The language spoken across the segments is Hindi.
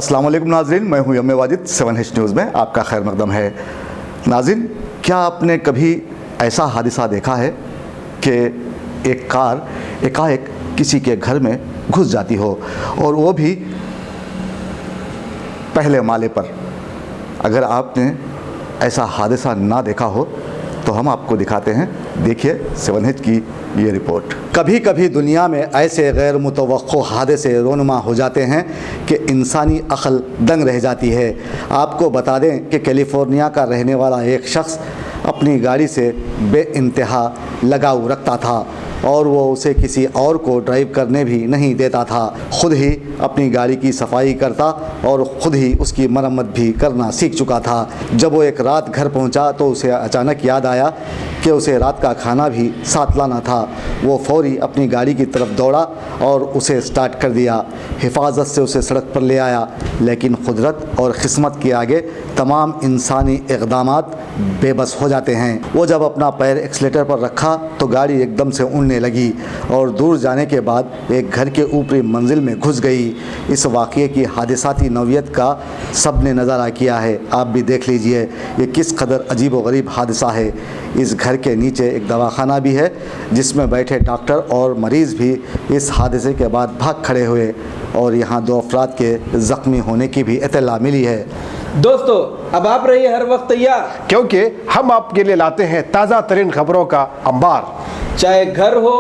अस्सलाम वालेकुम नाज़रीन, मैं हूं यम्मे वाजिद। 7H न्यूज़ में आपका खैर मकदम है। नाज़रीन, क्या आपने कभी ऐसा हादसा देखा है कि एक कार एकाएक किसी के घर में घुस जाती हो और वो भी पहले माले पर? अगर आपने ऐसा हादसा ना देखा हो तो हम आपको दिखाते हैं। देखिए 7H की ये रिपोर्ट। कभी कभी दुनिया में ऐसे गैर मुतवक्को हादसे रोनुमा हो जाते हैं कि इंसानी अक्ल दंग रह जाती है। आपको बता दें कि कैलिफोर्निया का रहने वाला एक शख्स अपनी गाड़ी से बेइंतहा लगाव रखता था और वो उसे किसी और को ड्राइव करने भी नहीं देता था। ख़ुद ही अपनी गाड़ी की सफाई करता और ख़ुद ही उसकी मरम्मत भी करना सीख चुका था। जब वो एक रात घर पहुंचा तो उसे अचानक याद आया कि उसे रात का खाना भी साथ लाना था। वो फौरी अपनी गाड़ी की तरफ दौड़ा और उसे स्टार्ट कर दिया। हिफाजत से उसे सड़क पर ले आया, लेकिन कुदरत और क़िस्मत के आगे तमाम इंसानी इक़दामात बेबस हो जाते हैं। वो जब अपना पैर एक्सीलेटर पर रखा तो गाड़ी एकदम से उड़ने लगी और दूर जाने के बाद एक घर के ऊपरी मंजिल में घुस गई। इस वाक़ये की हादिसाती नौइयत का सब ने नज़ारा किया है। आप भी देख लीजिए ये किस कदर अजीब व गरीब हादसा है। इस घर के नीचे एक दवाखाना भी है जिसमें बैठे डॉक्टर और मरीज़ भी इस हादसे के बाद भाग खड़े हुए और यहाँ 2 अफराद के ज़ख्मी होने की भी इत्तला मिली है। दोस्तों, अब आप रहिए हर वक्त तैयार, क्योंकि हम आपके लिए लाते हैं ताज़ा तरीन खबरों का अंबार। चाहे घर हो,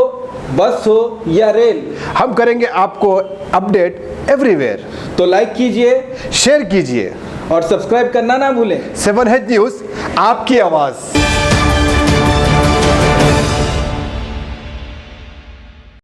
बस हो या रेल, हम करेंगे आपको अपडेट एवरीवेयर। तो लाइक कीजिए, शेयर कीजिए और सब्सक्राइब करना ना भूलें। 7H न्यूज़, आपकी आवाज़।